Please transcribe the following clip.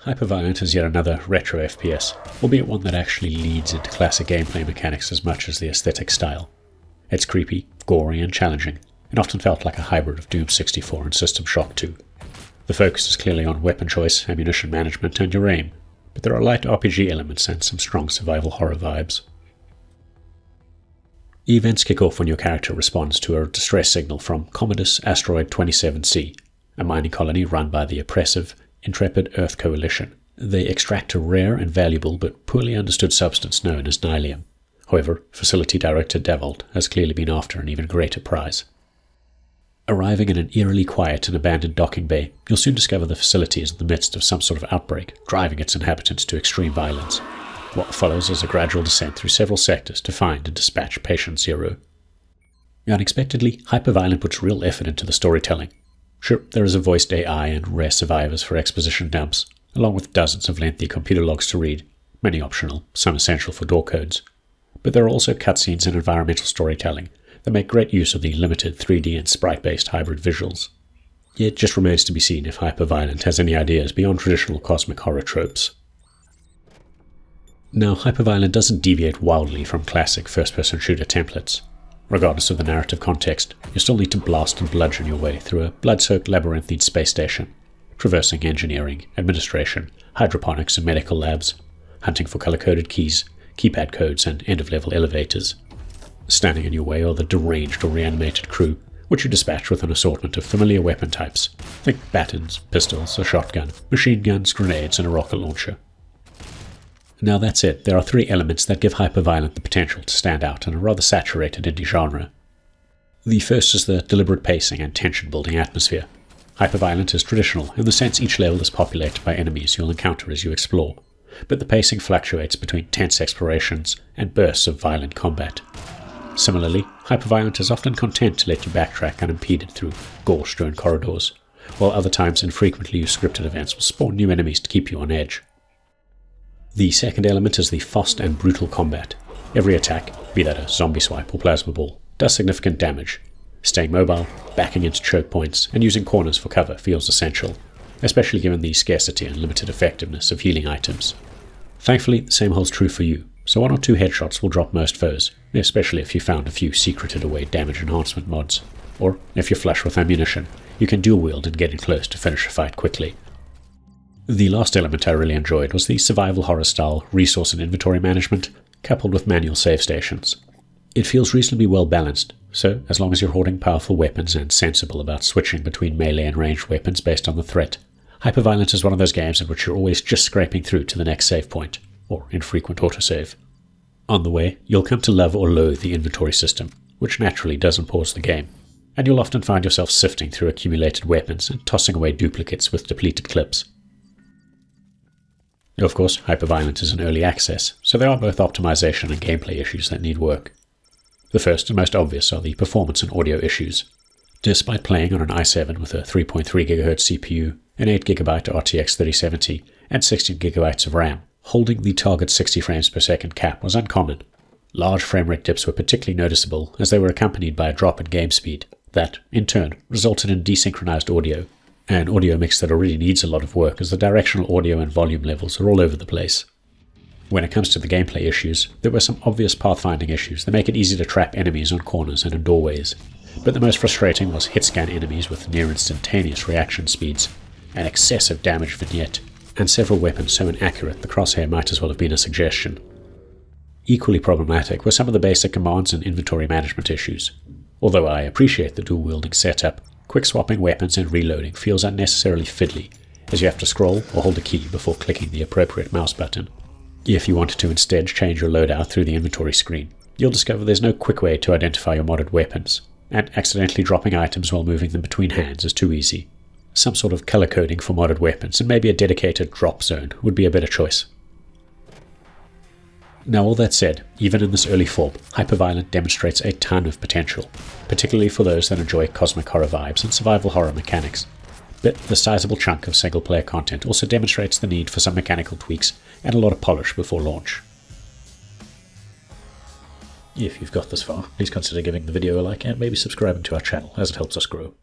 HYPERVIOLENT is yet another retro FPS, albeit one that actually leads into classic gameplay mechanics as much as the aesthetic style. It's creepy, gory and challenging, and often felt like a hybrid of Doom 64 and System Shock 2. The focus is clearly on weapon choice, ammunition management and your aim, but there are light RPG elements and some strong survival horror vibes. Events kick off when your character responds to a distress signal from Commodus Asteroid 27C, a mining colony run by the oppressive, intrepid Earth Coalition. They extract a rare and valuable but poorly understood substance known as nylium. However, Facility Director Devold has clearly been after an even greater prize. Arriving in an eerily quiet and abandoned docking bay, you'll soon discover the facility is in the midst of some sort of outbreak, driving its inhabitants to extreme violence. What follows is a gradual descent through several sectors to find and dispatch Patient Zero. Unexpectedly, HYPERVIOLENT puts real effort into the storytelling. Sure, there is a voiced AI and rare survivors for exposition dumps, along with dozens of lengthy computer logs to read, many optional, some essential for door codes. But there are also cutscenes and environmental storytelling that make great use of the limited 3D and sprite-based hybrid visuals. It just remains to be seen if HYPERVIOLENT has any ideas beyond traditional cosmic horror tropes. Now, HYPERVIOLENT doesn't deviate wildly from classic first-person shooter templates. Regardless of the narrative context, you still need to blast and bludgeon your way through a blood-soaked labyrinthine space station, traversing engineering, administration, hydroponics and medical labs, hunting for color-coded keys, keypad codes and end-of-level elevators. Standing in your way are the deranged or reanimated crew, which you dispatch with an assortment of familiar weapon types. Think batons, pistols, a shotgun, machine guns, grenades and a rocket launcher. Now that's it, there are three elements that give HYPERVIOLENT the potential to stand out in a rather saturated indie genre. The first is the deliberate pacing and tension-building atmosphere. HYPERVIOLENT is traditional in the sense each level is populated by enemies you'll encounter as you explore, but the pacing fluctuates between tense explorations and bursts of violent combat. Similarly, HYPERVIOLENT is often content to let you backtrack unimpeded through gore-strewn corridors, while other times infrequently used scripted events will spawn new enemies to keep you on edge. The second element is the fast and brutal combat. Every attack, be that a zombie swipe or plasma ball, does significant damage. Staying mobile, backing into choke points, and using corners for cover feels essential, especially given the scarcity and limited effectiveness of healing items. Thankfully, the same holds true for you, so 1 or 2 headshots will drop most foes, especially if you found a few secreted away damage enhancement mods. Or, if you're flush with ammunition, you can dual wield and get in close to finish a fight quickly. The last element I really enjoyed was the survival horror style resource and inventory management, coupled with manual save stations. It feels reasonably well balanced, so as long as you're hoarding powerful weapons and sensible about switching between melee and ranged weapons based on the threat, HYPERVIOLENT is one of those games in which you're always just scraping through to the next save point, or infrequent autosave. On the way, you'll come to love or loathe the inventory system, which naturally doesn't pause the game, and you'll often find yourself sifting through accumulated weapons and tossing away duplicates with depleted clips. Of course, HYPERVIOLENT is in early access, so there are both optimization and gameplay issues that need work. The first and most obvious are the performance and audio issues. Despite playing on an i7 with a 3.3 GHz CPU, an 8GB RTX 3070, and 16GB of RAM, holding the target 60 frames per second cap was uncommon. Large framerate dips were particularly noticeable as they were accompanied by a drop in game speed that, in turn, resulted in desynchronized audio, an audio mix that already needs a lot of work as the directional audio and volume levels are all over the place. When it comes to the gameplay issues, there were some obvious pathfinding issues that make it easy to trap enemies on corners and in doorways, but the most frustrating was hit-scan enemies with near-instantaneous reaction speeds, an excessive damage vignette, and several weapons so inaccurate the crosshair might as well have been a suggestion. Equally problematic were some of the basic commands and inventory management issues. Although I appreciate the dual-wielding setup, quick-swapping weapons and reloading feels unnecessarily fiddly, as you have to scroll or hold a key before clicking the appropriate mouse button. If you wanted to instead change your loadout through the inventory screen, you'll discover there's no quick way to identify your modded weapons, and accidentally dropping items while moving them between hands is too easy. Some sort of color coding for modded weapons and maybe a dedicated drop zone would be a better choice. Now all that said, even in this early form, HYPERVIOLENT demonstrates a ton of potential, particularly for those that enjoy cosmic horror vibes and survival horror mechanics. But the sizable chunk of single-player content also demonstrates the need for some mechanical tweaks and a lot of polish before launch. If you've got this far, please consider giving the video a like and maybe subscribing to our channel as it helps us grow.